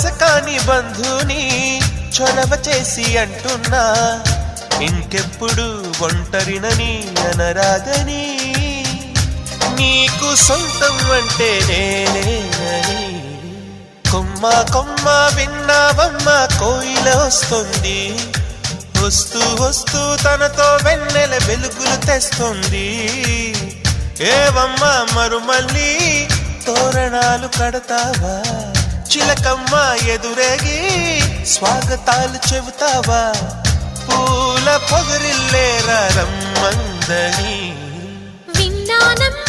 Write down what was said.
వరస కాని బంధుని చొరవ చేసి అంటున్నా, ఇంకెప్పుడు ఒంటరినని అనరాదని, నీకు సొంతం అంటే నేనేనని. కొమ్మ కొమ్మ విన్నావమ్మ కోయిల వస్తుంది, వస్తూ వస్తూ తనతో వెన్నెల వెలుగులు తెస్తుంది. ఏవమ్మ మరుమల్లి తోరణాలు కడతావా, చిలకమ్మ ఎదురేగి స్వాగతాలు చెబుతావా, పూల పొగరిల్లేరా రమ్మందని. విన్నానమ్మ